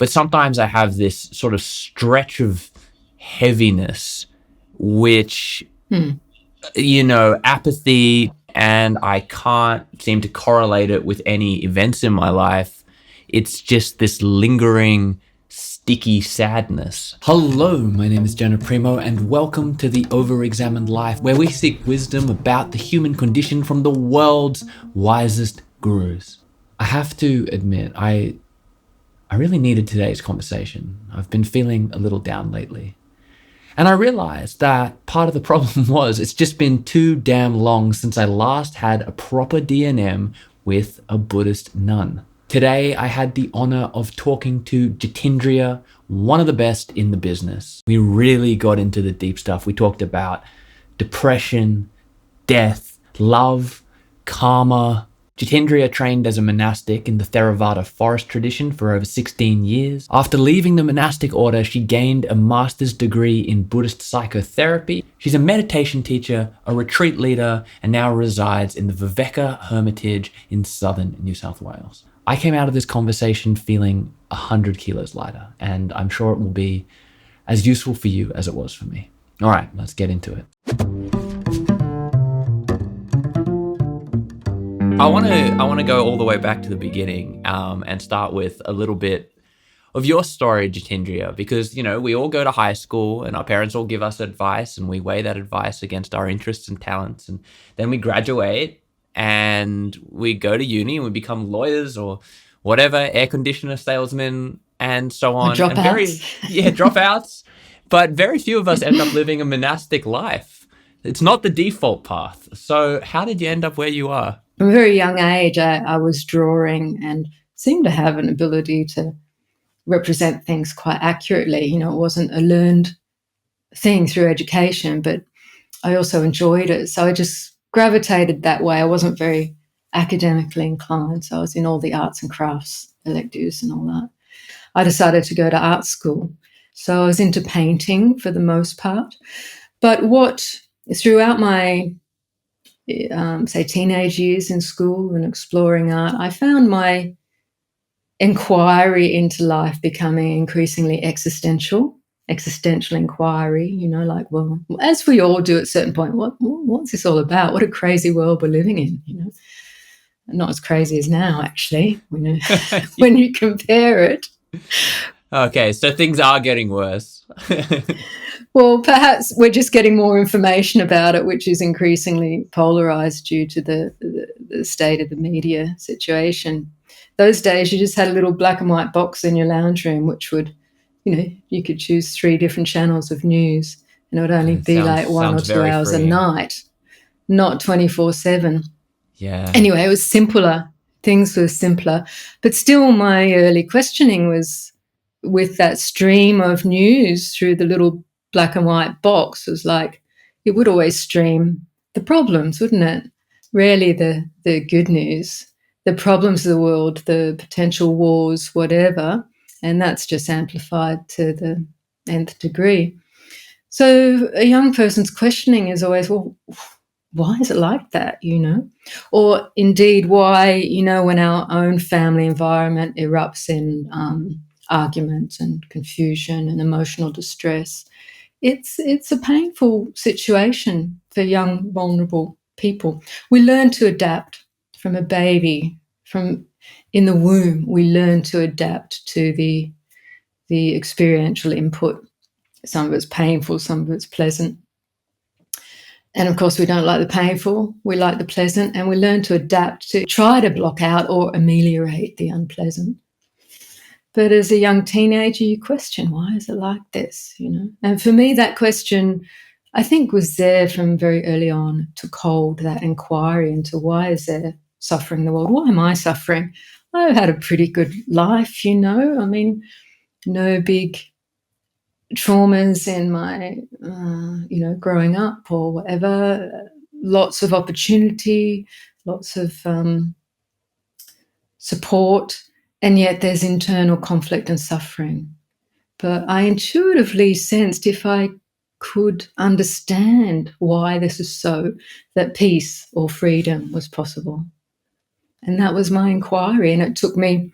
But sometimes I have this sort of stretch of heaviness, which, apathy, and I can't seem to correlate it with any events in my life. It's just this lingering, sticky sadness. Hello, my name is Jenna Primo, and welcome to the Overexamined Life, where we seek wisdom about the human condition from the world's wisest gurus. I have to admit, I really needed today's conversation. I've been feeling a little down lately. And I realized that part of the problem was it's just been too damn long since I last had a proper D&M with a Buddhist nun. Today, I had the honor of talking to Jitindriyā, one of the best in the business. We really got into the deep stuff. We talked about depression, death, love, karma. Jitindriyā trained as a monastic in the Theravada forest tradition for over 16 years. After leaving the monastic order, she gained a master's degree in Buddhist psychotherapy. She's a meditation teacher, a retreat leader, and now resides in the Viveka Hermitage in southern New South Wales. I came out of this conversation feeling 100 kilos lighter, and I'm sure it will be as useful for you as it was for me. All right, let's get into it. I want to go all the way back to the beginning and start with a little bit of your story, Jitindriyā, because, we all go to high school and our parents all give us advice and we weigh that advice against our interests and talents. And then we graduate and we go to uni and we become lawyers or whatever, air conditioner salesmen and so on. Dropouts. Dropouts. But very few of us end up living a monastic life. It's not the default path. So how did you end up where you are? From a very young age, I was drawing and seemed to have an ability to represent things quite accurately. It wasn't a learned thing through education, but I also enjoyed it. So I just gravitated that way. I wasn't very academically inclined, so I was in all the arts and crafts electives and all that. I decided to go to art school. So I was into painting for the most part. But throughout my teenage years in school and exploring art, I found my inquiry into life becoming increasingly existential inquiry, as we all do at a certain point, what's this all about? What a crazy world we're living in, Not as crazy as now, actually, when you compare it. Okay, so things are getting worse. Well, perhaps we're just getting more information about it, which is increasingly polarized due to the state of the media situation. Those days, you just had a little black and white box in your lounge room, which would, you could choose 3 different channels of news, and it would only be like 1 or 2 hours a night, not 24/7. Yeah. Anyway, it was simpler. Things were simpler. But still, my early questioning was with that stream of news through the little black and white box was like, it would always stream the problems, wouldn't it? Rarely the good news, the problems of the world, the potential wars, whatever. And that's just amplified to the nth degree. So a young person's questioning is always, well, why is it like that, Or indeed, why, when our own family environment erupts in argument and confusion and emotional distress, it's a painful situation for young, vulnerable people. We learn to adapt from a baby, from in the womb. We learn to adapt to the experiential input. Some of it's painful, some of it's pleasant. And of course, we don't like the painful, we like the pleasant, and we learn to adapt to try to block out or ameliorate the unpleasant. But as a young teenager, you question, why is it like this, And for me, that question, I think, was there from very early on, took hold, that inquiry into why is there suffering in the world? Why am I suffering? I've had a pretty good life, I mean, no big traumas in my, growing up or whatever, lots of opportunity, lots of support. And yet there's internal conflict and suffering. But I intuitively sensed if I could understand why this is so, that peace or freedom was possible. And that was my inquiry. And it took me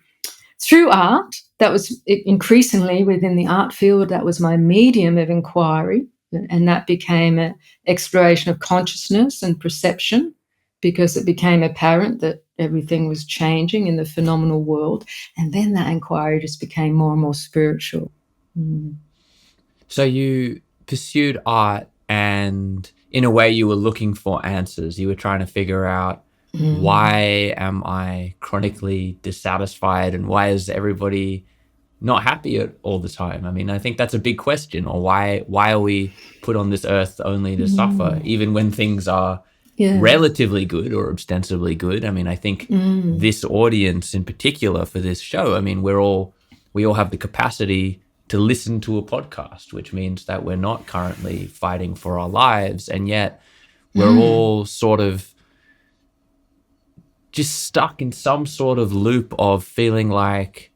through art. That was increasingly within the art field. That was my medium of inquiry, and that became an exploration of consciousness and perception, because it became apparent that everything was changing in the phenomenal world. And then that inquiry just became more and more spiritual. So you pursued art, and in a way you were looking for answers. You were trying to figure out, why am I chronically dissatisfied, and why is everybody not happy all the time? I mean, I think that's a big question. Or why are we put on this earth only to suffer, even when things are relatively good or ostensibly good? I mean, I think this audience in particular for this show, I mean, we all have the capacity to listen to a podcast, which means that we're not currently fighting for our lives, and yet we're all sort of just stuck in some sort of loop of feeling like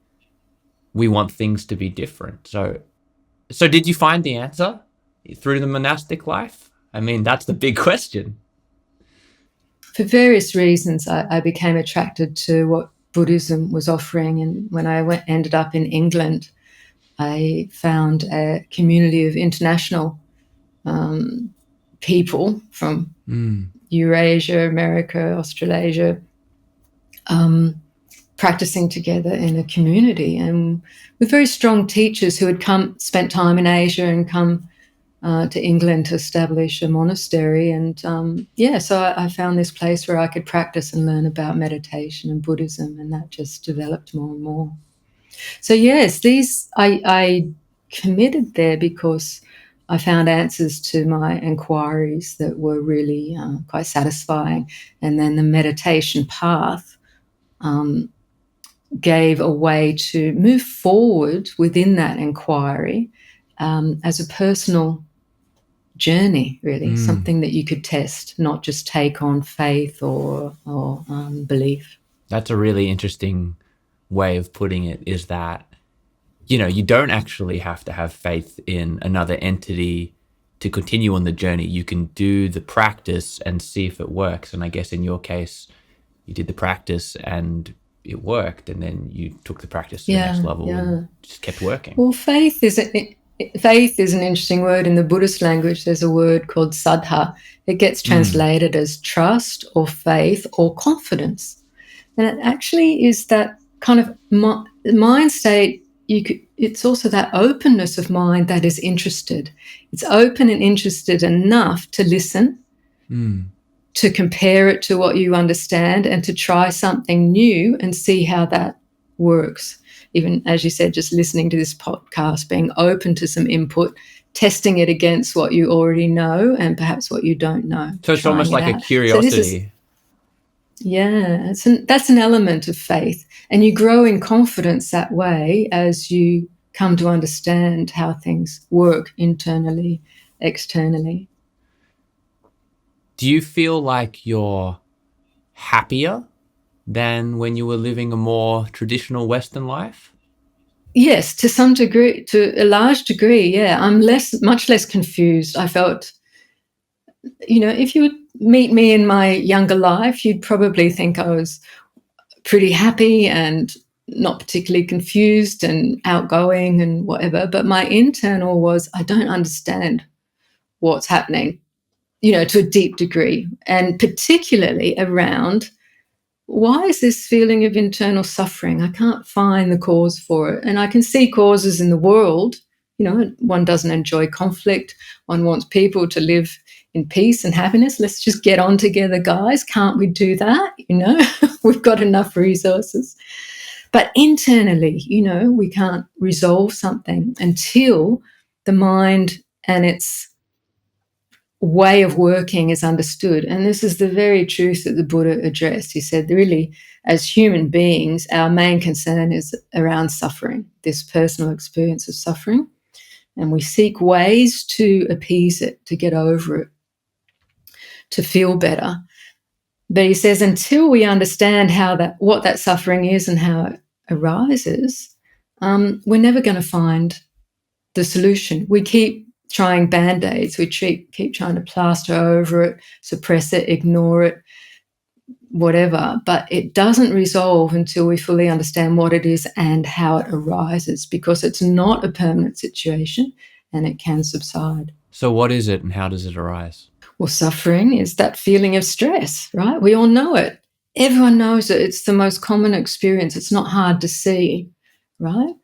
we want things to be different. So did you find the answer through the monastic life? I mean, that's the big question. For various reasons, I became attracted to what Buddhism was offering. And when I ended up in England, I found a community of international people from Eurasia, America, Australasia, practicing together in a community, and with very strong teachers who had spent time in Asia and come to England to establish a monastery. And so I found this place where I could practice and learn about meditation and Buddhism, and that just developed more and more. So yes, I committed there because I found answers to my inquiries that were really quite satisfying. And then the meditation path gave a way to move forward within that inquiry as a personal journey, really, something that you could test, not just take on faith or belief. That's a really interesting way of putting it, is that, you don't actually have to have faith in another entity to continue on the journey. You can do the practice and see if it works. And I guess in your case, you did the practice and it worked, and then you took the practice to the next level and just kept working. Well, faith is an interesting word. In the Buddhist language, there's a word called saddha. It gets translated as trust or faith or confidence. And it actually is that kind of mind state. It's also that openness of mind that is interested. It's open and interested enough to listen, to compare it to what you understand, and to try something new and see how that works. Even, as you said, just listening to this podcast, being open to some input, testing it against what you already know and perhaps what you don't know. So it's almost like a curiosity. That's an element of faith. And you grow in confidence that way as you come to understand how things work internally, externally. Do you feel like you're happier than when you were living a more traditional Western life? Yes, to some degree, to a large degree, yeah. I'm much less confused. I felt, if you would meet me in my younger life, you'd probably think I was pretty happy and not particularly confused and outgoing and whatever. But my internal was, I don't understand what's happening, to a deep degree, and particularly around, why is this feeling of internal suffering? I can't find the cause for it. And I can see causes in the world. One doesn't enjoy conflict. One wants people to live in peace and happiness. Let's just get on together, guys. Can't we do that? We've got enough resources. But internally, we can't resolve something until the mind and its way of working is understood. And this is the very truth that the Buddha addressed. He said, really, as human beings, our main concern is around suffering, this personal experience of suffering. And we seek ways to appease it, to get over it, to feel better. But he says, until we understand what that suffering is and how it arises, we're never going to find the solution. We keep trying Band-Aids. We keep trying to plaster over it, suppress it, ignore it, whatever, but it doesn't resolve until we fully understand what it is and how it arises, because it's not a permanent situation and it can subside. So what is it and how does it arise? Well, suffering is that feeling of stress, right? We all know it. Everyone knows it. It's the most common experience. It's not hard to see, right?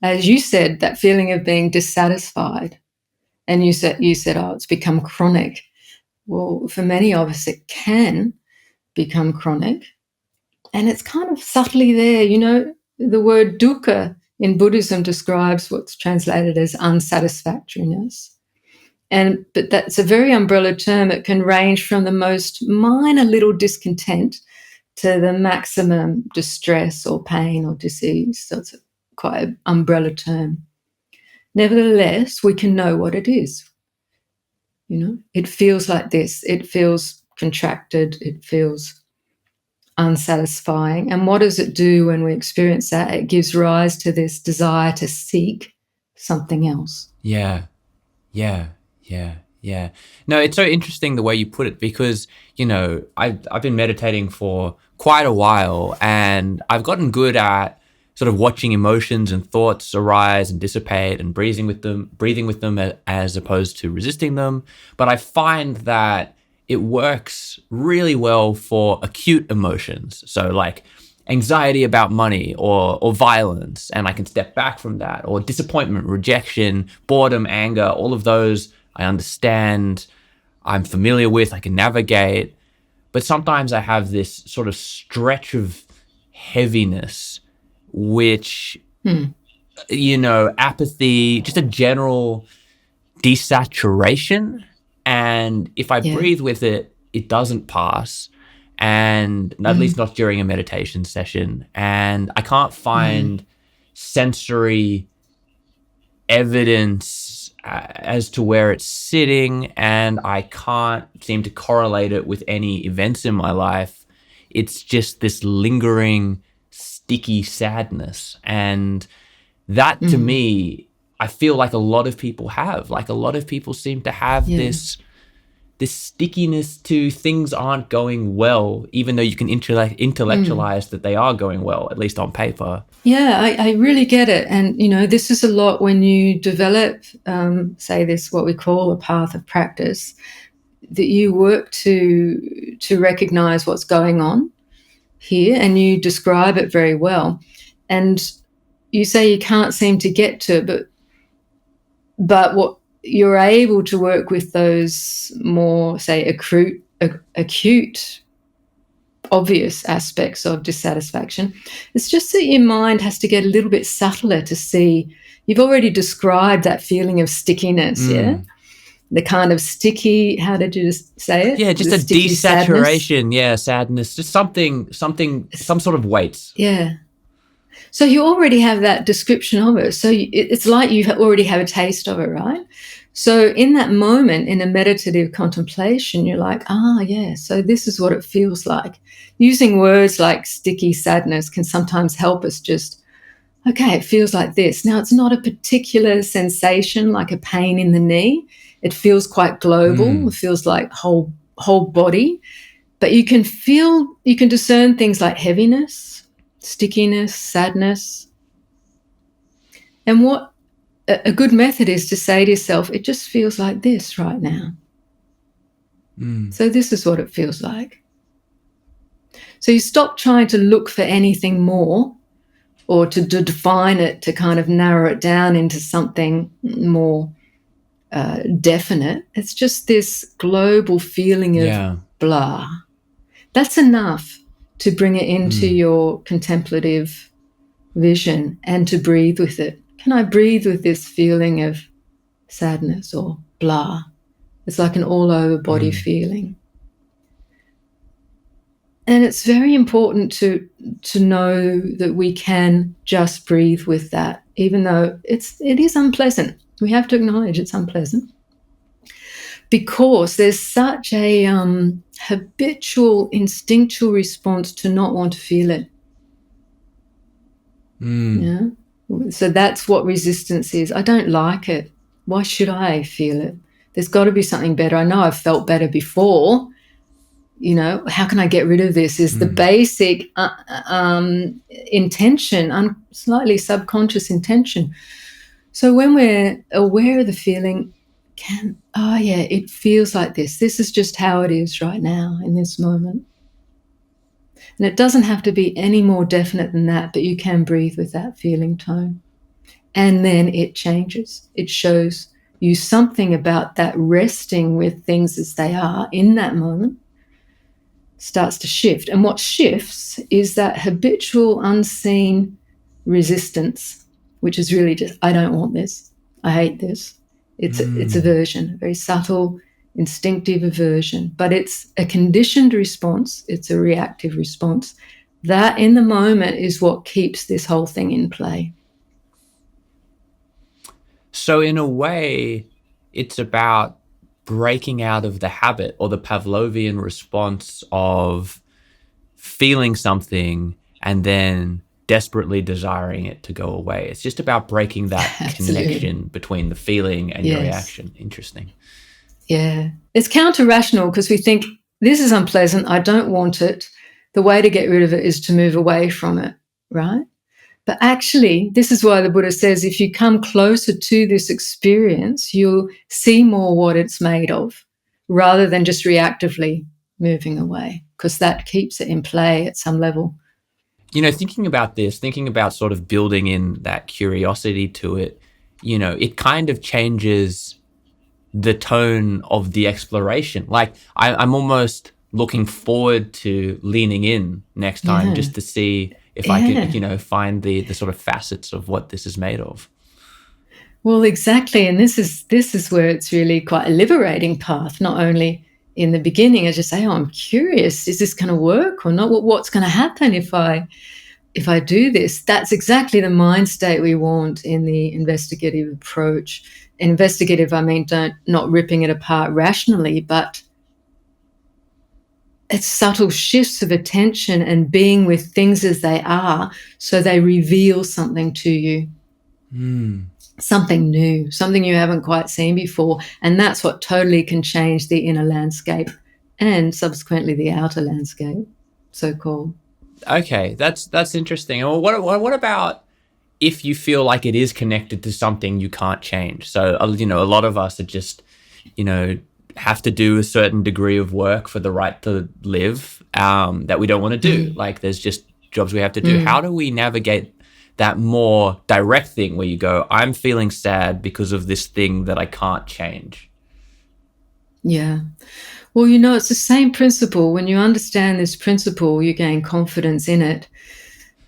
As you said, that feeling of being dissatisfied. And you said, oh, it's become chronic. Well, for many of us, it can become chronic. And it's kind of subtly there. You know, the word dukkha in Buddhism describes what's translated as unsatisfactoriness. But that's a very umbrella term. It can range from the most minor little discontent to the maximum distress or pain or disease. So it's quite an umbrella term. Nevertheless, we can know what it is. You know, it feels like this. It feels contracted. It feels unsatisfying. And what does it do when we experience that? It gives rise to this desire to seek something else. Yeah. No, it's so interesting the way you put it, because, you know, I've been meditating for quite a while and I've gotten good at sort of watching emotions and thoughts arise and dissipate and breathing with them as opposed to resisting them. But I find that it works really well for acute emotions. So like anxiety about money or violence, and I can step back from that, or disappointment, rejection, boredom, anger, all of those I understand, I'm familiar with, I can navigate. But sometimes I have this sort of stretch of heaviness, which, you know, apathy, just a general desaturation. And if I breathe with it, it doesn't pass. And at least not during a meditation session. And I can't find sensory evidence as to where it's sitting, and I can't seem to correlate it with any events in my life. It's just this lingering, sticky sadness. And that to me, I feel like a lot of people have. Like a lot of people seem to have this stickiness to things aren't going well, even though you can intellectualize that they are going well, at least on paper. Yeah, I really get it. And, you know, this is a lot when you develop, say this, what we call a path of practice, that you work to recognize what's going on here, and you describe it very well. And you say you can't seem to get to it, but what you're able to work with those more, say, acute, obvious aspects of dissatisfaction. It's just that your mind has to get a little bit subtler to see. You've already described that feeling of stickiness, the kind of sticky, how did you just say it? Yeah, just a desaturation, sadness, just some sort of weight. Yeah. So you already have that description of it. So it's like you already have a taste of it, right? So in that moment, in a meditative contemplation, you're like, so this is what it feels like. Using words like sticky sadness can sometimes help us just, okay, it feels like this. Now, it's not a particular sensation like a pain in the knee. It feels quite global. It feels like whole body. But you can discern things like heaviness, stickiness, sadness. And what a good method is to say to yourself, it just feels like this right now. So this is what it feels like. So you stop trying to look for anything more, or to define it, to kind of narrow it down into something more definite. It's just this global feeling of blah. That's enough to bring it into your contemplative vision and to breathe with it. Can I breathe with this feeling of sadness or blah? It's like an all-over body feeling. And it's very important to know that we can just breathe with that, even though it is unpleasant. We have to acknowledge it's unpleasant, because there's such a habitual, instinctual response to not want to feel it. Yeah. So that's what resistance is. I don't like it. Why should I feel it? There's got to be something better. I know I've felt better before, how can I get rid of this, is the basic intention, slightly subconscious intention. So when we're aware of the feeling, it feels like this. This is just how it is right now in this moment. And it doesn't have to be any more definite than that, but you can breathe with that feeling tone. And then it changes. It shows you something about that resting with things as they are in that moment starts to shift. And what shifts is that habitual, unseen resistance, which is really just, I don't want this. I hate this. It's aversion, a very subtle, instinctive aversion, but it's a conditioned response. It's a reactive response. That in the moment is what keeps this whole thing in play. So in a way, it's about breaking out of the habit or the Pavlovian response of feeling something and then desperately desiring it to go away. It's just about breaking that connection between the feeling and your reaction. Interesting. Yeah. It's counter-rational because we think, this is unpleasant, I don't want it. The way to get rid of it is to move away from it, right? But actually, this is why the Buddha says, if you come closer to this experience, you'll see more what it's made of, rather than just reactively moving away, because that keeps it in play at some level. Thinking about sort of building in that curiosity to it, it kind of changes the tone of the exploration. Like I'm almost looking forward to leaning in next time just to see if I can, find the sort of facets of what this is made of. Well, exactly. And this is where it's really quite a liberating path, not only in the beginning, as you say, I'm curious, is this going to work or not? What's going to happen if I do this? That's exactly the mind state we want in the investigative approach. Investigative, I mean, not ripping it apart rationally, but it's subtle shifts of attention and being with things as they are, so they reveal something to you. Something new, something you haven't quite seen before. And that's what totally can change the inner landscape and subsequently the outer landscape, so-called. Okay, that's interesting. Well, what about if you feel like it is connected to something you can't change? So, a lot of us are just, have to do a certain degree of work for the right to live that we don't want to do. Like there's just jobs we have to do. How do we navigate that more direct thing where you go, I'm feeling sad because of this thing that I can't change? Yeah. Well, it's the same principle. When you understand this principle, you gain confidence in it.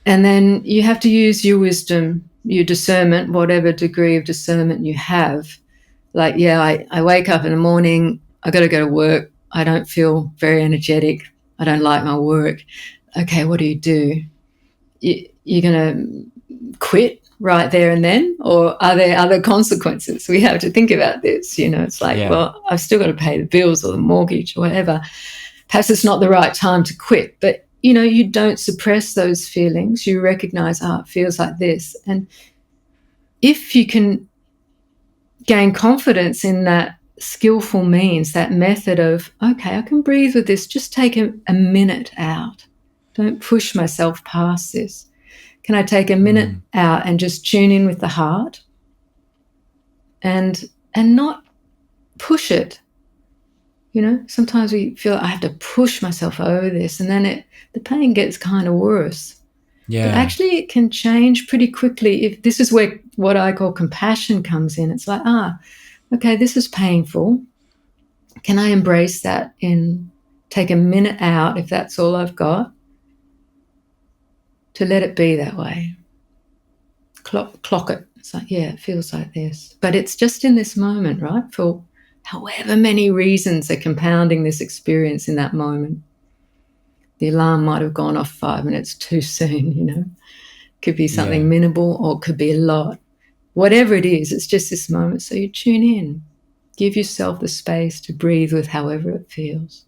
And then you have to use your wisdom, your discernment, whatever degree of discernment you have. Like, I wake up in the morning, I got to go to work. I don't feel very energetic. I don't like my work. Okay, what do? You're going to quit right there and then, or are there other consequences? We have to think about this. It's like, well, I've still got to pay the bills or the mortgage or whatever. Perhaps it's not the right time to quit, but you don't suppress those feelings. You recognize, it feels like this. And if you can gain confidence in that skillful means, that method of, okay, I can breathe with this, just take a minute out. Don't push myself past this. Can I take a minute out and just tune in with the heart and not push it? Sometimes we feel I have to push myself over this, and then the pain gets kind of worse. Yeah. But actually it can change pretty quickly. If this is where what I call compassion comes in. It's like, okay, this is painful. Can I embrace that and take a minute out, if that's all I've got, to let it be that way? Clock it. It's like, it feels like this. But it's just in this moment, right? For however many reasons are compounding this experience in that moment. The alarm might have gone off 5 minutes too soon, Could be something minimal, or it could be a lot. Whatever it is, it's just this moment. So you tune in. Give yourself the space to breathe with however it feels.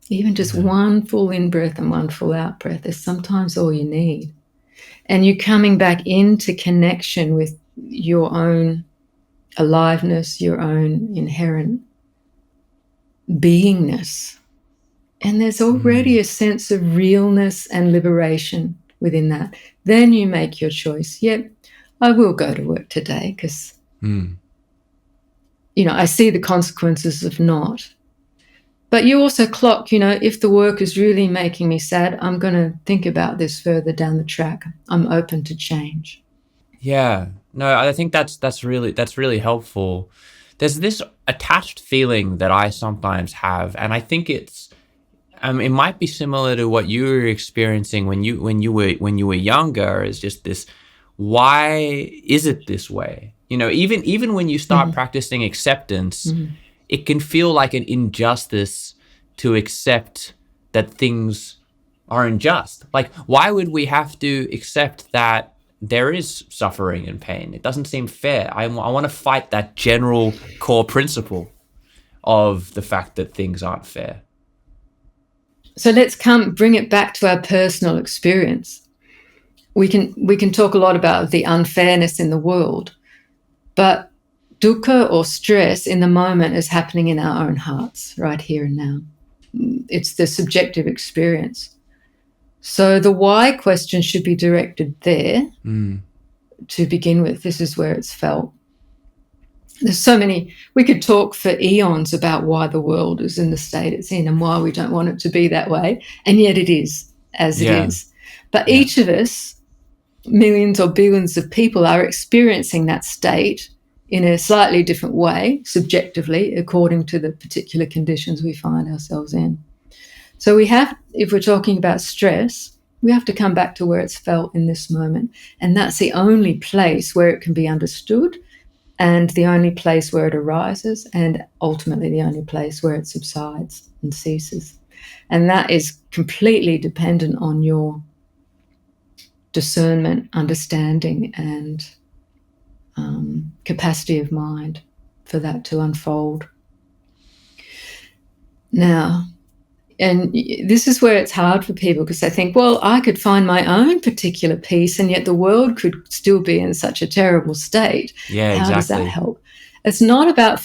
Even just one full in-breath and one full out-breath is sometimes all you need. And you're coming back into connection with your own aliveness, your own inherent beingness. And there's already a sense of realness and liberation within that. Then you make your choice. Yep, I will go to work today because, I see the consequences of not. But you also clock, if the work is really making me sad, I'm going to think about this further down the track. I'm open to change. Yeah. No, I think that's really helpful. There's this attached feeling that I sometimes have, and I think it might be similar to what you were experiencing when you were younger. Is just this, why is it this way? Even when you start practicing acceptance, it can feel like an injustice to accept that things are unjust. Like, why would we have to accept that there is suffering and pain? It doesn't seem fair. I want to fight that general core principle of the fact that things aren't fair. So let's bring it back to our personal experience. We can talk a lot about the unfairness in the world, but dukkha or stress in the moment is happening in our own hearts right here and now. It's the subjective experience. So the why question should be directed there to begin with. This is where it's felt. There's so many, we could talk for eons about why the world is in the state it's in and why we don't want it to be that way. And yet it is as it is. But each of us, millions or billions of people, are experiencing that state in a slightly different way, subjectively, according to the particular conditions we find ourselves in. So if we're talking about stress, we have to come back to where it's felt in this moment. And that's the only place where it can be understood, and the only place where it arises, and ultimately the only place where it subsides and ceases. And that is completely dependent on your discernment, understanding, and capacity of mind for that to unfold. Now, and this is where it's hard for people, because they think, well, I could find my own particular peace and yet the world could still be in such a terrible state. Yeah, How exactly. does that help? It's not about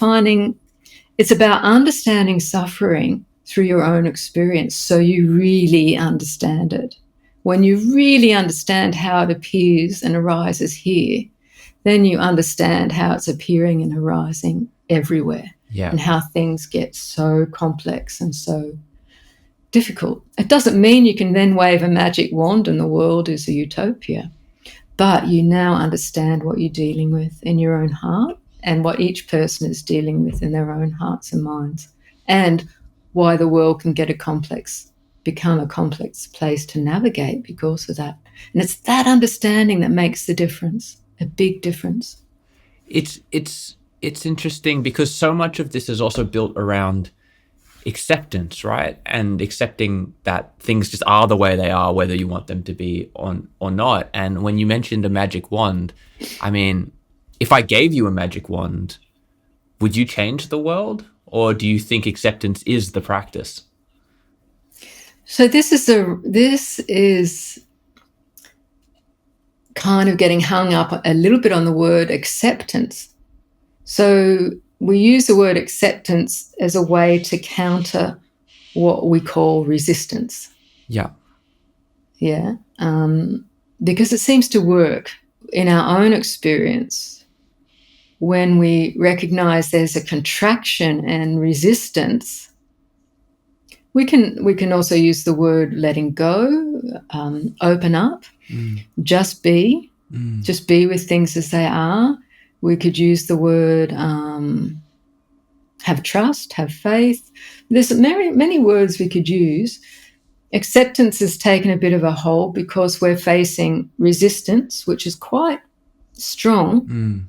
it's about understanding suffering through your own experience so you really understand it. When you really understand how it appears and arises here, then you understand how it's appearing and arising everywhere, and how things get so complex and so difficult. It doesn't mean you can then wave a magic wand and the world is a utopia, but you now understand what you're dealing with in your own heart and what each person is dealing with in their own hearts and minds, and why the world can become a complex place to navigate because of that. And it's that understanding that makes the difference, a big difference. It's interesting because so much of this is also built around acceptance, right? And accepting that things just are the way they are, whether you want them to be or not. And when you mentioned a magic wand, I mean, if I gave you a magic wand, would you change the world? Or do you think acceptance is the practice? So this is kind of getting hung up a little bit on the word acceptance. So we use the word acceptance as a way to counter what we call resistance. Yeah. Yeah. Because it seems to work in our own experience. When we recognize there's a contraction and resistance, we can also use the word letting go, open up, just be with things as they are. We could use the word have trust, have faith. There's many words we could use. Acceptance has taken a bit of a hold because we're facing resistance, which is quite strong.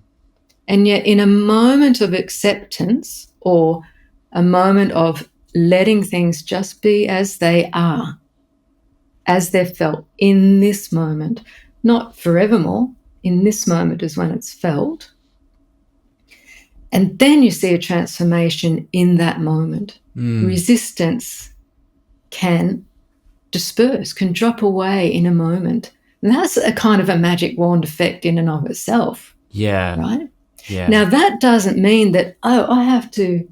And yet in a moment of acceptance, or a moment of letting things just be as they are, as they're felt in this moment, not forevermore, in this moment is when it's felt. And then you see a transformation in that moment. Resistance can disperse, can drop away in a moment. And that's a kind of a magic wand effect in and of itself. Yeah. Right? Yeah. Now, that doesn't mean that, I have to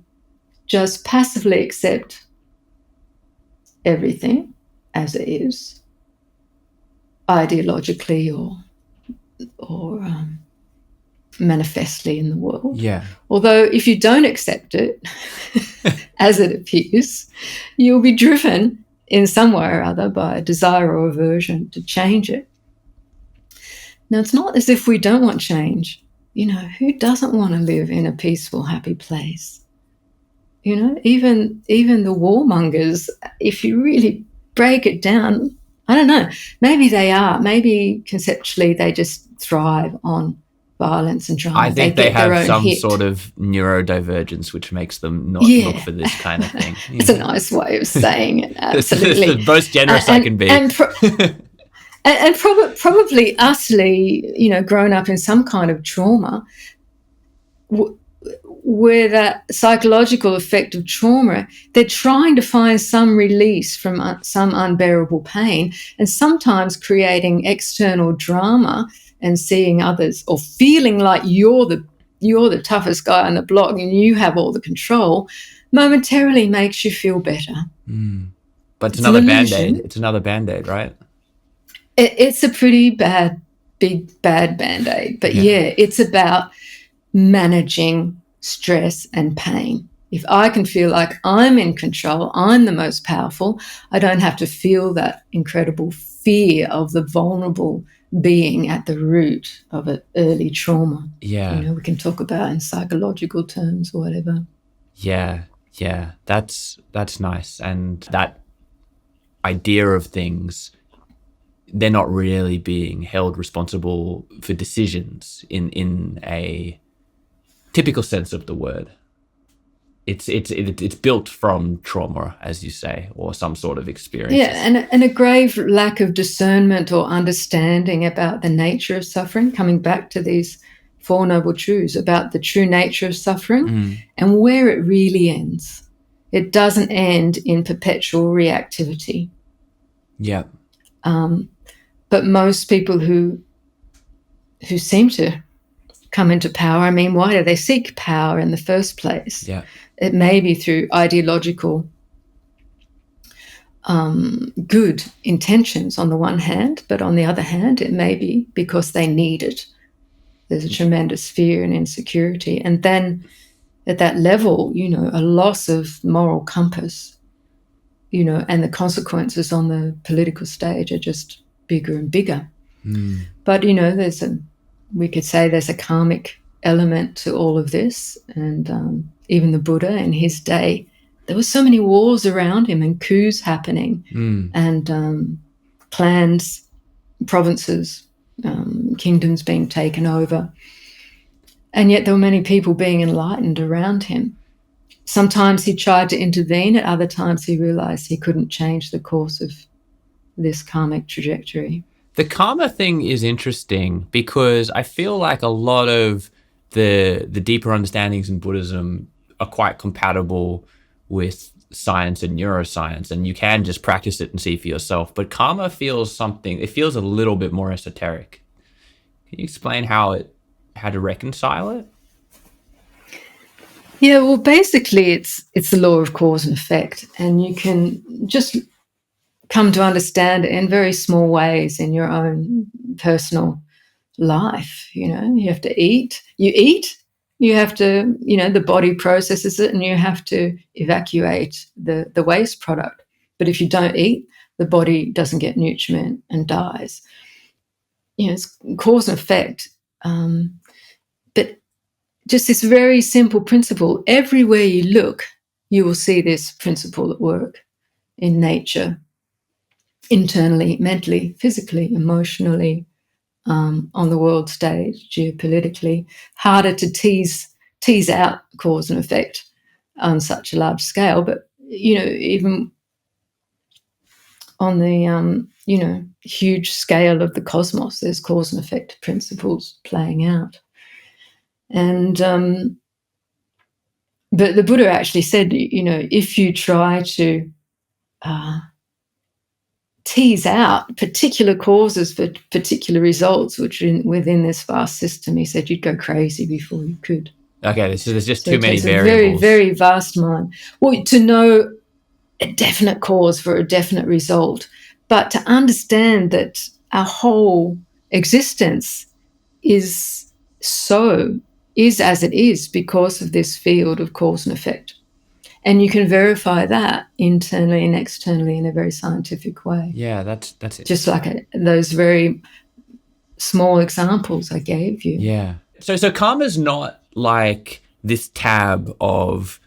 just passively accept everything as it is, ideologically or manifestly in the world. Yeah. Although if you don't accept it as it appears, you'll be driven in some way or other by a desire or aversion to change it. Now, it's not as if we don't want change. Who doesn't want to live in a peaceful, happy place? Even the warmongers, if you really break it down, I don't know, maybe they are. Maybe conceptually they just thrive on violence and drama. I think they have some sort of neurodivergence which makes them not look for this kind of thing. It's a nice way of saying it. Absolutely. It's the most generous I can be. And probably utterly, grown up in some kind of trauma, where that psychological effect of trauma, they're trying to find some release from some unbearable pain, and sometimes creating external drama and seeing others, or feeling like you're the toughest guy on the block and you have all the control, momentarily makes you feel better. But it's another Band-Aid. It's another Band-Aid, right? It's a pretty big bad Band-Aid. But yeah, it's about managing stress and pain. If I can feel like I'm in control, I'm the most powerful, I don't have to feel that incredible fear of the vulnerable being at the root of an early trauma. Yeah. We can talk about in psychological terms or whatever. Yeah. That's nice. And that idea of things, they're not really being held responsible for decisions in a typical sense of the word. It's built from trauma, as you say, or some sort of experience. Yeah, and a grave lack of discernment or understanding about the nature of suffering, coming back to these Four Noble Truths about the true nature of suffering and where it really ends. It doesn't end in perpetual reactivity. Yeah. But most people who seem to come into power, I mean, why do they seek power in the first place? Yeah. It may be through ideological good intentions on the one hand, but on the other hand, it may be because they need it. There's a tremendous fear and insecurity. And then at that level, a loss of moral compass, and the consequences on the political stage are just bigger and bigger. But, we could say there's a karmic element to all of this. And even the Buddha in his day, there were so many wars around him and coups happening and clans, provinces, kingdoms being taken over. And yet there were many people being enlightened around him. Sometimes he tried to intervene, at other times he realized he couldn't change the course of this karmic trajectory. The karma thing is interesting because I feel like a lot of the deeper understandings in Buddhism are quite compatible with science and neuroscience, and you can just practice it and see for yourself. But karma feels a little bit more esoteric. Can you explain how to reconcile it? Yeah, well, basically it's the law of cause and effect, and you can just come to understand it in very small ways in your own personal life. You have to eat. You have to, the body processes it and you have to evacuate the waste product. But if you don't eat, the body doesn't get nutriment and dies. It's cause and effect. But just this very simple principle, everywhere you look, you will see this principle at work in nature, internally, mentally, physically, emotionally, on the world stage, geopolitically. Harder to tease out cause and effect on such a large scale, but even on the huge scale of the cosmos, there's cause and effect principles playing out. And but the Buddha actually said, if you try to tease out particular causes for particular results, which are within this vast system, he said you'd go crazy before you could. Okay, so there's just too many it takes variables. A very, very vast mind. Well, to know a definite cause for a definite result, but to understand that our whole existence is as it is because of this field of cause and effect. And you can verify that internally and externally in a very scientific way. Yeah, that's it. Just like those very small examples I gave you. Yeah. So karma's not like this tab of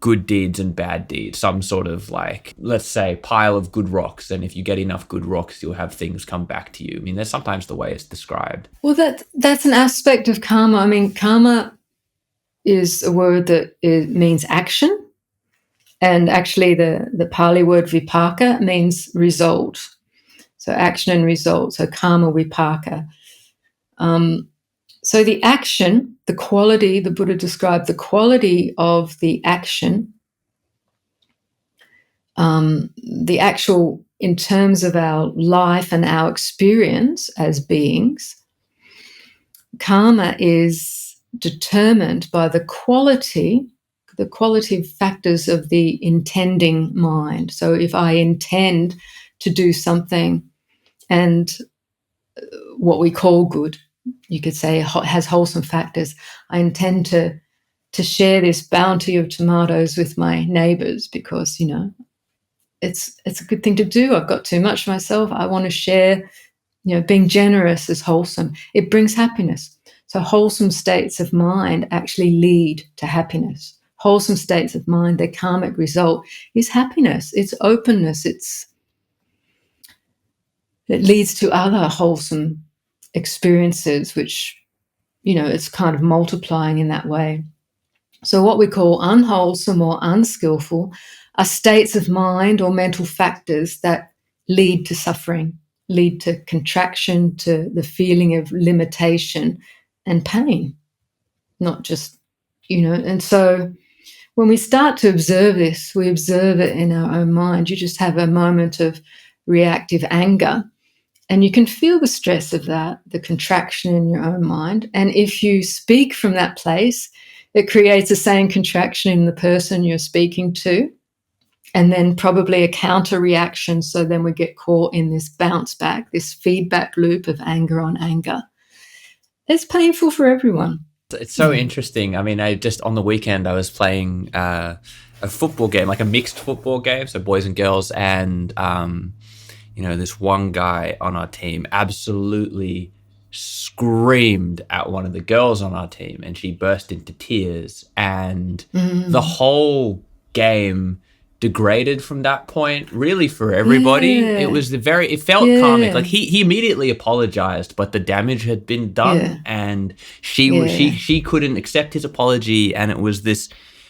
good deeds and bad deeds, some sort of like, let's say, pile of good rocks, and if you get enough good rocks, you'll have things come back to you. I mean, that's sometimes the way it's described. Well, that's an aspect of karma. I mean, karma is a word that means action. And actually the Pali word vipaka means result. So action and result. So karma vipaka. So the action, the quality, the Buddha described the quality of the action, the actual, in terms of our life and our experience as beings, karma is determined by the quality factors of the intending mind. So if I intend to do something, and what we call good, you could say has wholesome factors. I intend to share this bounty of tomatoes with my neighbors because, it's a good thing to do. I've got too much myself. I want to share. Being generous is wholesome. It brings happiness. So wholesome states of mind actually lead to happiness. Wholesome states of mind, their karmic result is happiness. It's openness. It leads to other wholesome experiences, which, it's kind of multiplying in that way. So what we call unwholesome or unskillful are states of mind or mental factors that lead to suffering, lead to contraction, to the feeling of limitation and pain, not just, and so when we start to observe this, we observe it in our own mind. You just have a moment of reactive anger, and you can feel the stress of that, the contraction in your own mind. And if you speak from that place, it creates the same contraction in the person you're speaking to, and then probably a counter reaction. So then we get caught in this bounce back, this feedback loop of anger on anger. It's painful for everyone. It's so interesting. I mean, on the weekend, I was playing a football game, like a mixed football game, so boys and girls, and this one guy on our team absolutely screamed at one of the girls on our team, and she burst into tears, and the whole game degraded from that point, really, for everybody. Yeah. It felt karmic. Like he immediately apologized, but the damage had been done, and she couldn't accept his apology, and it was this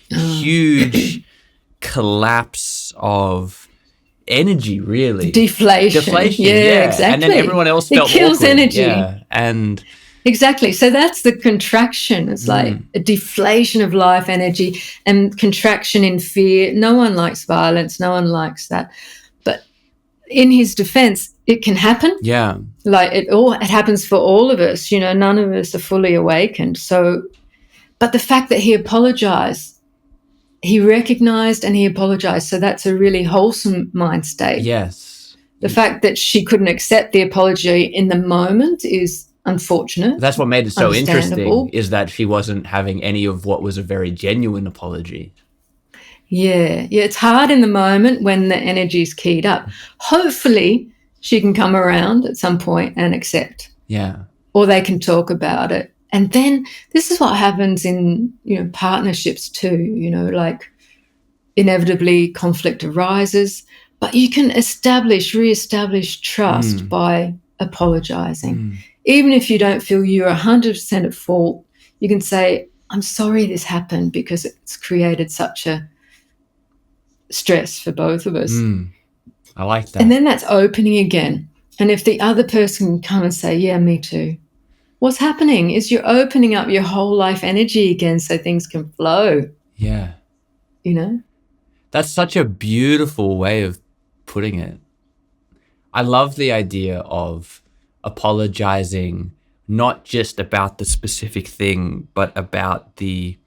huge collapse of energy, really. Deflation. Yeah, exactly. And then everyone else felt it kills awkward. energy. Yeah, and exactly. So that's the contraction. It's like a deflation of life energy and contraction in fear. No one likes violence. No one likes that. But in his defense, it can happen. Yeah. Like it happens for all of us. None of us are fully awakened. So, but the fact that he apologized, he recognized and he apologized. So that's a really wholesome mind state. Yes. The fact that she couldn't accept the apology in the moment is unfortunate. That's what made it so interesting, is that she wasn't having any of what was a very genuine apology. Yeah, it's hard in the moment when the energy's keyed up. Hopefully she can come around at some point and accept. Yeah. Or they can talk about it. And then this is what happens in, partnerships too, like inevitably conflict arises, but you can reestablish trust by apologizing. Even if you don't feel you're 100% at fault, you can say, I'm sorry this happened because it's created such a stress for both of us. I like that. And then that's opening again. And if the other person can come and say, yeah, me too. What's happening is you're opening up your whole life energy again so things can flow. Yeah. That's such a beautiful way of putting it. I love the idea of apologizing, not just about the specific thing, but about the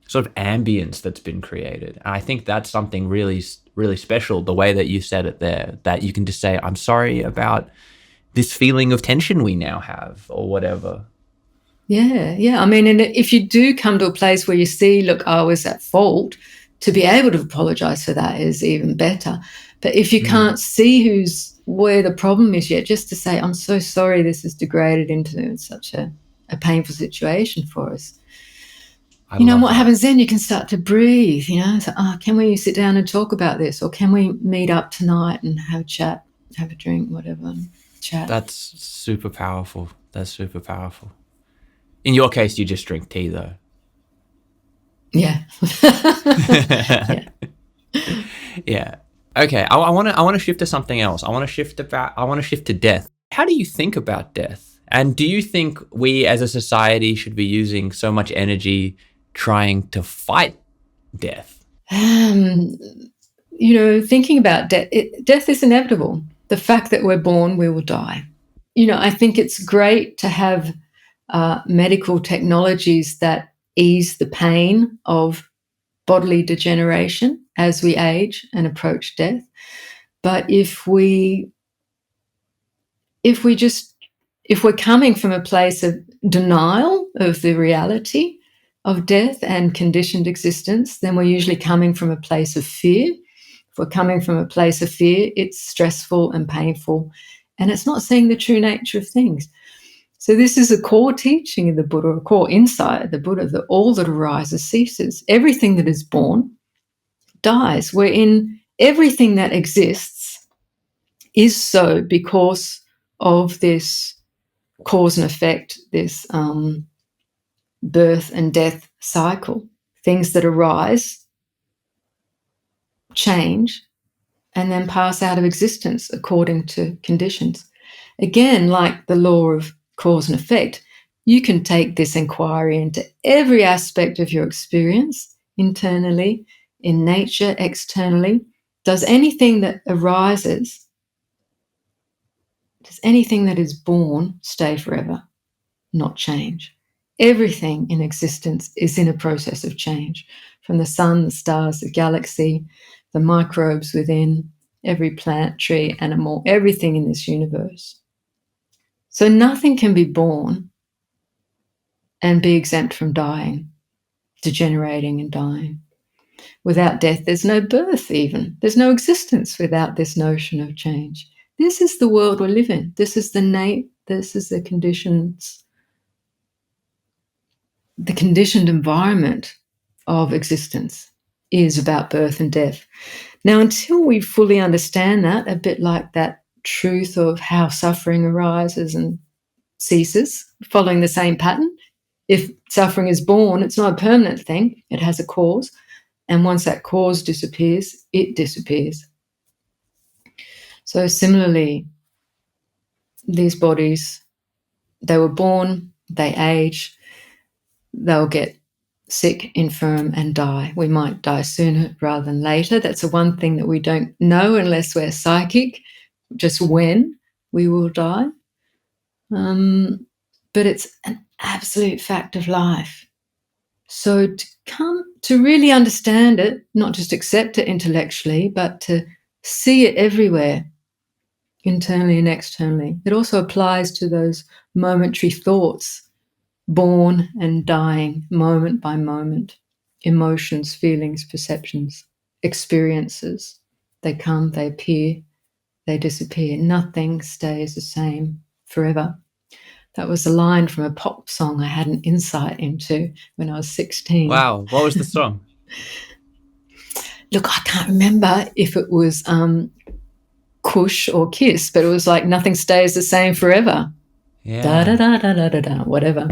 sort of ambience that's been created. And I think that's something really really special, the way that you said it there, that you can just say, I'm sorry about this feeling of tension we now have, or whatever. Yeah. I mean, and if you do come to a place where you see, look, I was at fault, to be able to apologize for that is even better. But if you can't see where the problem is yet, just to say, I'm so sorry this has degraded into such a painful situation for us. And what happens then, you can start to breathe, so, can we sit down and talk about this? Or can we meet up tonight and have a chat, have a drink, whatever, chat? That's super powerful. That's super powerful. In your case, you just drink tea, though. Yeah. Yeah. Okay. I want to shift to something else. I want to shift to death. How do you think about death? And do you think we as a society should be using so much energy trying to fight death? Thinking about death, death is inevitable. The fact that we're born, we will die. I think it's great to have medical technologies that ease the pain of bodily degeneration as we age and approach death. But if we're coming from a place of denial of the reality of death and conditioned existence, then we're usually coming from a place of fear. If we're coming from a place of fear, it's stressful and painful, and it's not seeing the true nature of things. So this is a core teaching of the Buddha, a core insight of the Buddha, that all that arises ceases. Everything that is born dies. Everything that exists is so because of this cause and effect, this birth and death cycle. Things that arise, change, and then pass out of existence according to conditions. Again, like the law of cause and effect, you can take this inquiry into every aspect of your experience, internally, in nature, externally. Does anything that arises, does anything that is born stay forever, not change? Everything in existence is in a process of change, from the sun, the stars, the galaxy, the microbes within, every plant, tree, animal, everything in this universe. So nothing can be born and be exempt from dying, degenerating and dying. Without death, there's no birth even. There's no existence without this notion of change. This is the world we live in. This is the conditions, the conditioned environment of existence is about birth and death. Now, until we fully understand that, a bit like that truth of how suffering arises and ceases, following the same pattern. If suffering is born, it's not a permanent thing. It has a cause. And once that cause disappears, it disappears. So similarly, these bodies, they were born, they age, they'll get sick, infirm, and die. We might die sooner rather than later. That's the one thing that we don't know unless we're psychic, just when we will die. But it's an absolute fact of life. So to come to really understand it, not just accept it intellectually, but to see it everywhere, internally and externally. It also applies to those momentary thoughts, born and dying, moment by moment, emotions, feelings, perceptions, experiences. They come, they appear, they disappear. Nothing stays the same forever. That was a line from a pop song I had an insight into when I was 16. Wow. What was the song? Look, I can't remember if it was Kush or Kiss, but it was like nothing stays the same forever. Yeah. Da da da da da da da, whatever.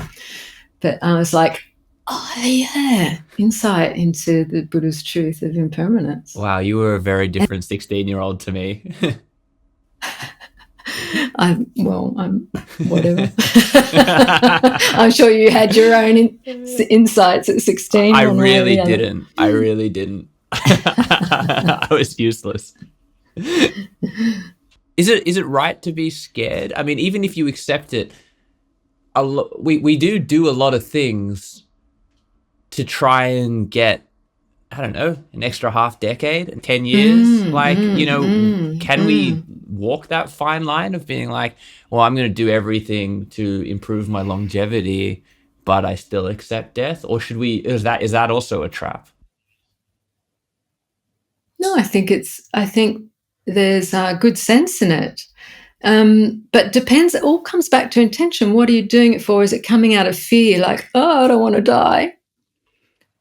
But I was like, oh yeah, insight into the Buddha's truth of impermanence. Wow, you were a very different 16-year-old to me. I'm whatever. I'm sure you had your own insights at 16. I really didn't. I was useless. Is it right to be scared? I mean, even if you accept it, we do a lot of things to try and get I don't know, an extra half decade, 10 years? Can we walk that fine line of being like, well, I'm going to do everything to improve my longevity, but I still accept death? Or is that also a trap? No, I think there's good sense in it. But depends, it all comes back to intention. What are you doing it for? Is it coming out of fear, like, oh, I don't want to die?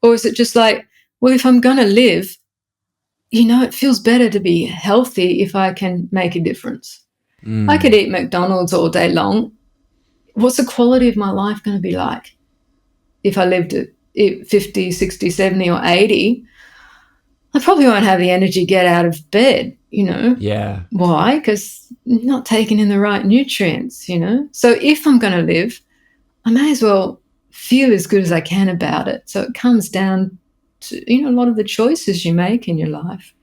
Or is it just like, well, if I'm going to live, it feels better to be healthy if I can make a difference. I could eat McDonald's all day long. What's the quality of my life going to be like if I lived at 50, 60, 70 or 80? I probably won't have the energy to get out of bed, Yeah. Why? Because I'm not taking in the right nutrients, So if I'm going to live, I may as well feel as good as I can about it. So it comes down to, a lot of the choices you make in your life.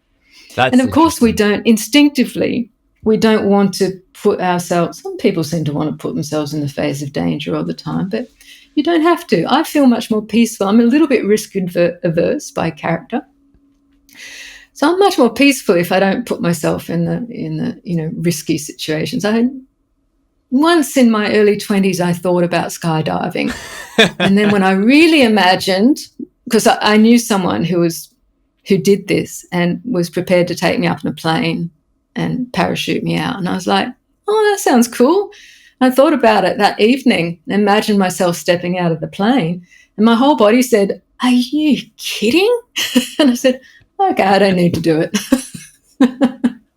And of course, we don't want to put ourselves, some people seem to want to put themselves in the face of danger all the time, but you don't have to. I feel much more peaceful. I'm a little bit risk averse by character. So I'm much more peaceful if I don't put myself in the risky situations. Once in my early 20s, I thought about skydiving. And then when I really imagined, because I knew someone who did this and was prepared to take me up in a plane and parachute me out. And I was like, oh, that sounds cool. I thought about it that evening, imagined myself stepping out of the plane. And my whole body said, are you kidding? And I said, okay, I don't need to do it.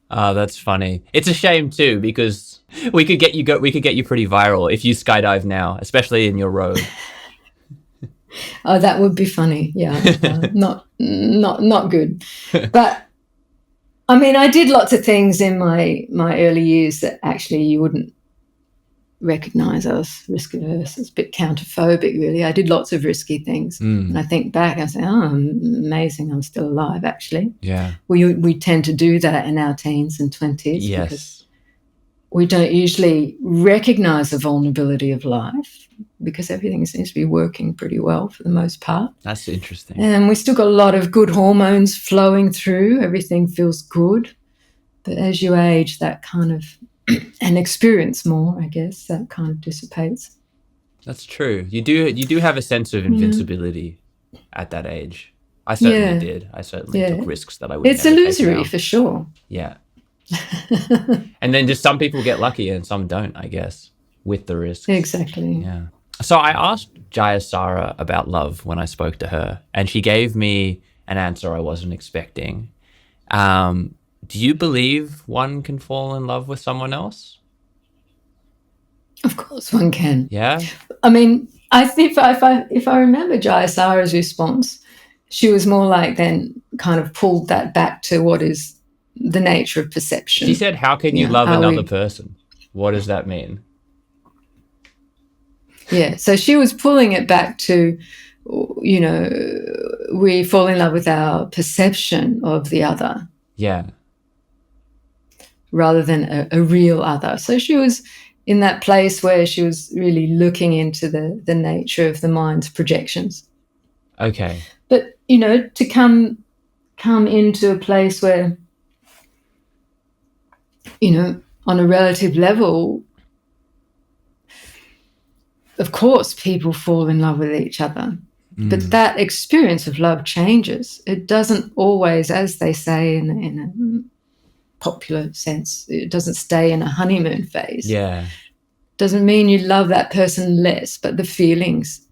Oh, that's funny. It's a shame too, because we could get you pretty viral if you skydive now, especially in your robe. Oh, that would be funny. Yeah, not good. But I mean, I did lots of things in my early years that actually you wouldn't recognize. I was risk averse. It's a bit counterphobic, really. I did lots of risky things, and I think back, I say, "Oh, amazing! I'm still alive." Actually, yeah. We tend to do that in our teens and 20s because we don't usually recognize the vulnerability of life because everything seems to be working pretty well for the most part. That's interesting. And we still got a lot of good hormones flowing through. Everything feels good. But as you age, that kind of, and experience more, I guess, that kind of dissipates. That's true. You do have a sense of invincibility at that age. I certainly did. I certainly took risks that I would. It's illusory for sure. Yeah. And then just some people get lucky and some don't, I guess, with the risks. Exactly. Yeah. So I asked Jayasara about love when I spoke to her, and she gave me an answer I wasn't expecting. Do you believe one can fall in love with someone else? Of course one can. Yeah? I mean, I think if I remember Jayasara's response, she was more like then kind of pulled that back to what is the nature of perception. She said, how can you love another person? What does that mean? Yeah, so she was pulling it back to, we fall in love with our perception of the other. Yeah. Rather than a real other. So she was in that place where she was really looking into the nature of the mind's projections. Okay. But, to come into a place where, on a relative level, of course, people fall in love with each other. But that experience of love changes. It doesn't always, as they say in a popular sense, it doesn't stay in a honeymoon phase. Yeah. Doesn't mean you love that person less, but the feelings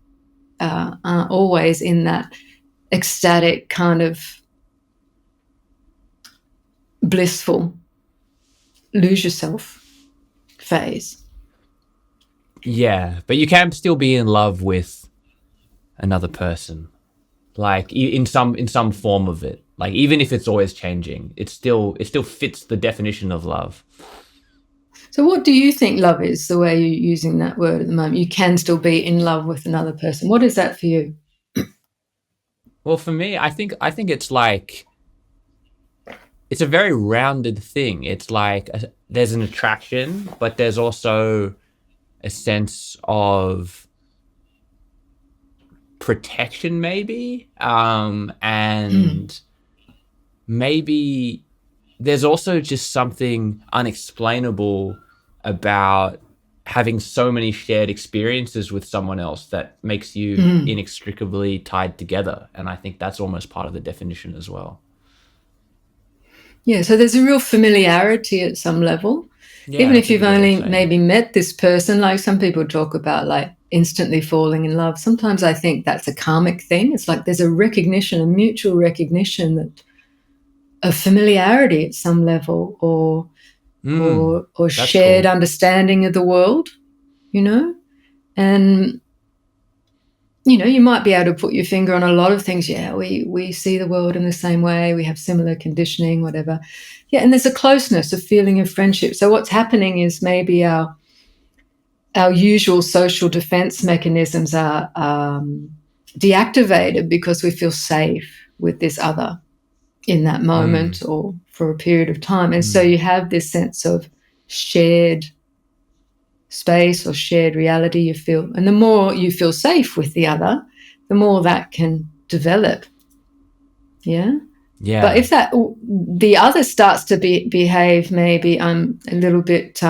are always in that ecstatic kind of blissful, lose yourself phase. Yeah, but you can still be in love with another person, like in some form of it. Like even if it's always changing, it still fits the definition of love. So what do you think love is, the way you're using that word at the moment? You can still be in love with another person. What is that for you? Well, for me, I think it's like, it's a very rounded thing. It's like there's an attraction, but there's also a sense of protection, maybe, and maybe there's also just something unexplainable about having so many shared experiences with someone else that makes you inextricably tied together. And I think that's almost part of the definition as well. Yeah, so there's a real familiarity at some level. Yeah, even if that's a you've good way of only saying it. maybe met this person, like some people talk about like instantly falling in love. Sometimes I think that's a karmic thing. It's like there's a recognition, a mutual recognition that of familiarity at some level, or shared cool. understanding of the world, you know? And you know, you might be able to put your finger on a lot of things. Yeah, we see the world in the same way. We have similar conditioning, whatever. Yeah, and there's a closeness, a feeling of friendship. So what's happening is maybe our usual social defense mechanisms are deactivated because we feel safe with this other in that moment or for a period of time. And so you have this sense of shared space or shared reality you feel. And the more you feel safe with the other, the more that can develop. Yeah. Yeah. But if that the other starts to behave maybe a little bit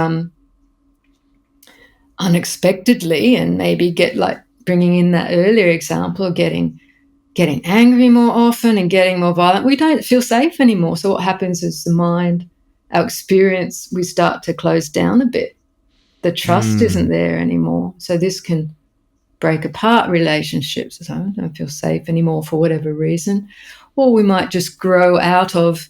unexpectedly, and maybe get like bringing in that earlier example, getting angry more often and getting more violent, we don't feel safe anymore. So what happens is the mind, our experience, we start to close down a bit. The trust isn't there anymore. So this can break apart relationships. So I don't feel safe anymore for whatever reason. Or we might just grow out of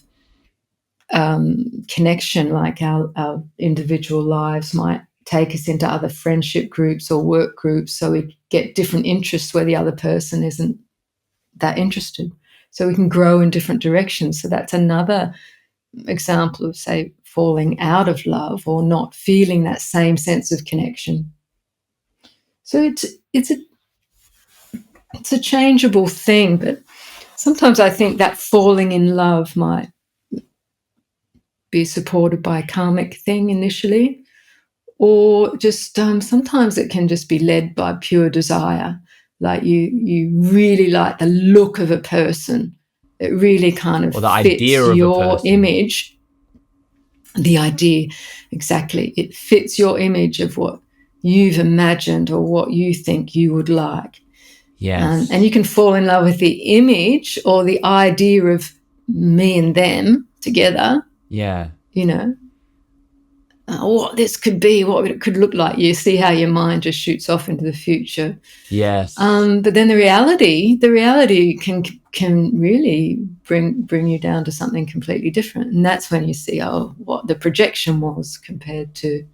connection, like our individual lives might take us into other friendship groups or work groups. So we get different interests where the other person isn't that interested. So we can grow in different directions. So that's another example of, say, falling out of love or not feeling that same sense of connection. So it's a changeable thing, but sometimes I think that falling in love might be supported by a karmic thing initially, or just sometimes it can just be led by pure desire. Like you really like the look of a person. It really kind of fits your image. The idea, exactly. It fits your image of what you've imagined or what you think you would like. Yes. And you can fall in love with the image or the idea of me and them together. Yeah. You know, what this could be, what it could look like. You see how your mind just shoots off into the future. Yes. But then the reality can really bring you down to something completely different. And that's when you see, what the projection was compared to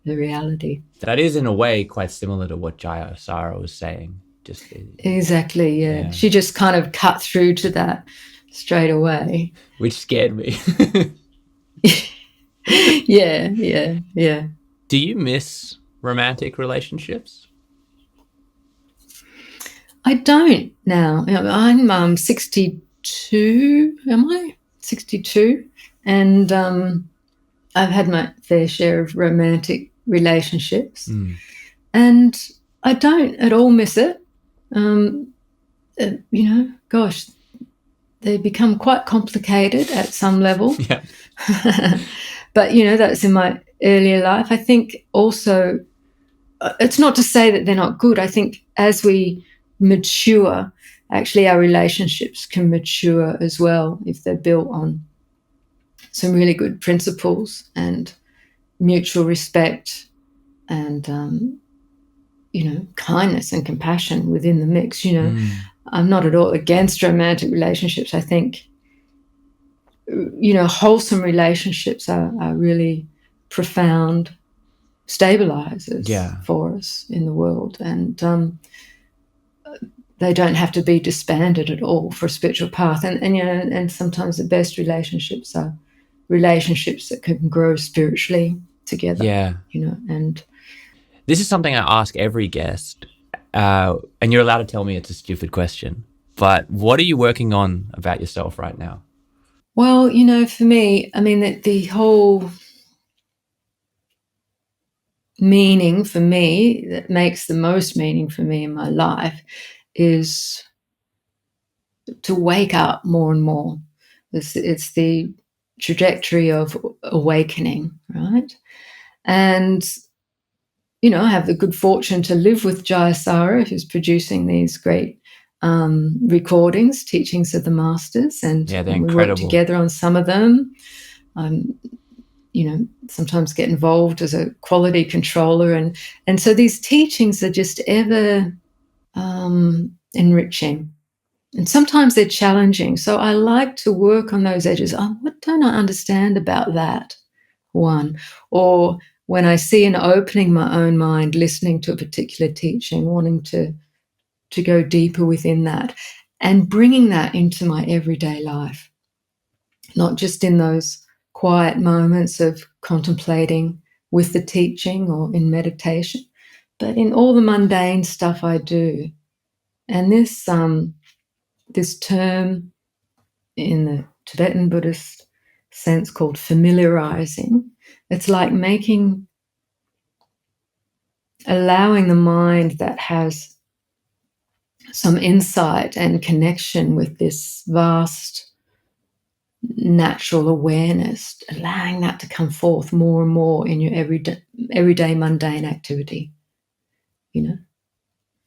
the reality. That is in a way quite similar to what Jaya Sarah was saying. Exactly, yeah. She just kind of cut through to that straight away. Which scared me. Yeah. Do you miss romantic relationships? I don't now. I'm 62, am I? 62. And I've had my fair share of romantic relationships. And I don't at all miss it. Gosh, they become quite complicated at some level. Yeah. But, that's in my earlier life. I think also, it's not to say that they're not good. I think as we mature, actually our relationships can mature as well if they're built on some really good principles and mutual respect and, kindness and compassion within the mix. I'm not at all against romantic relationships. I think, wholesome relationships are really profound stabilizers for us in the world. And they don't have to be disbanded at all for a spiritual path. And sometimes the best relationships are relationships that can grow spiritually together. Yeah. And this is something I ask every guest, and you're allowed to tell me it's a stupid question, but what are you working on about yourself right now? Well, for me, I mean, the whole meaning for me that makes the most meaning for me in my life is to wake up more and more. It's the trajectory of awakening, right? And, I have the good fortune to live with Jayasara, who's producing these great recordings, teachings of the masters, and Yeah, they're we incredible. work together on some of them. Sometimes get involved as a quality controller, and so these teachings are just ever enriching. And sometimes they're challenging. So I like to work on those edges. What don't I understand about that one? Or when I see an opening my own mind, listening to a particular teaching, wanting to go deeper within that and bringing that into my everyday life, not just in those quiet moments of contemplating with the teaching or in meditation, but in all the mundane stuff I do. And this term in the Tibetan Buddhist sense called familiarizing, it's like allowing the mind that has some insight and connection with this vast natural awareness, allowing that to come forth more and more in your everyday mundane activity.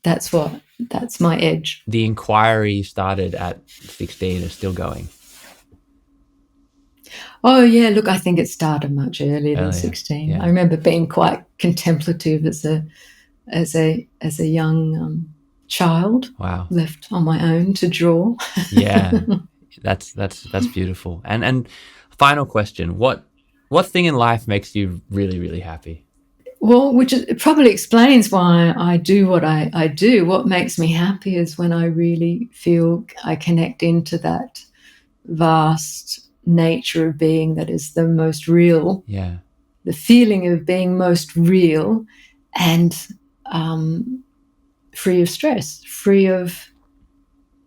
That's my edge. The inquiry started at 16 is still going. Oh yeah, look, I think it started much earlier than 16. Yeah. I remember being quite contemplative as a young child. Wow. Left on my own to draw. Yeah. That's beautiful. And final question, what thing in life makes you really, really happy? Well, it probably explains why I do what I do. What makes me happy is when I really feel I connect into that vast nature of being that is the most real. Yeah. The feeling of being most real and free of stress, free of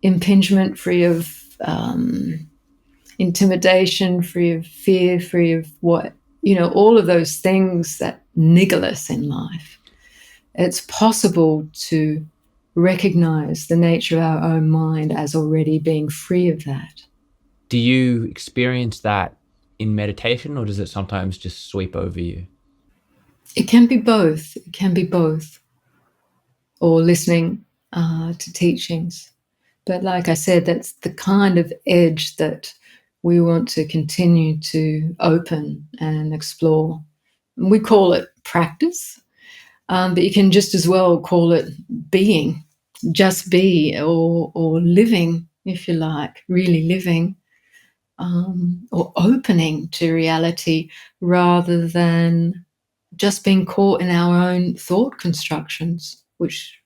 impingement, free of intimidation, free of fear, free of all of those things that niggle us in life. It's possible to recognize the nature of our own mind as already being free of that. Do you experience that in meditation, or does it sometimes just sweep over you? It can be both. It can be both. Or listening to teachings. But like I said, that's the kind of edge that we want to continue to open and explore. We call it practice, but you can just as well call it being, just be, or living, if you like, really living, or opening to reality rather than just being caught in our own thought constructions, which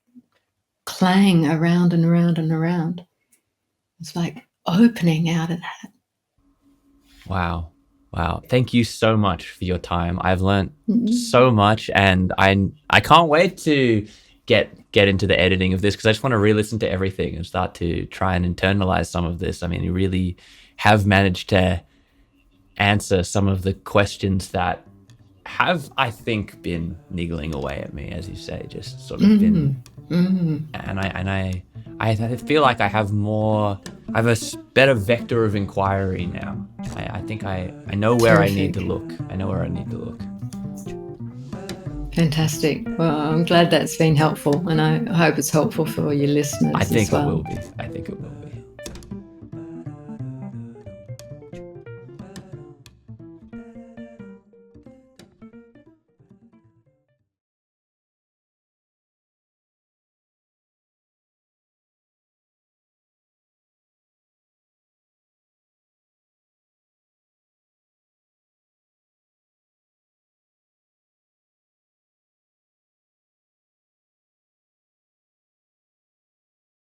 clang around and around and around. It's like opening out of that. Wow. Thank you so much for your time. I've learned so much, and I can't wait to get into the editing of this, because I just want to re-listen to everything and start to try and internalize some of this. I mean, you really have managed to answer some of the questions that have, I think, been niggling away at me, as you say, just sort of been. And I feel like I have a better vector of inquiry now. I think I know where I need to look. Fantastic. Well, I'm glad that's been helpful, and I hope it's helpful for your listeners. I think as well. It will be.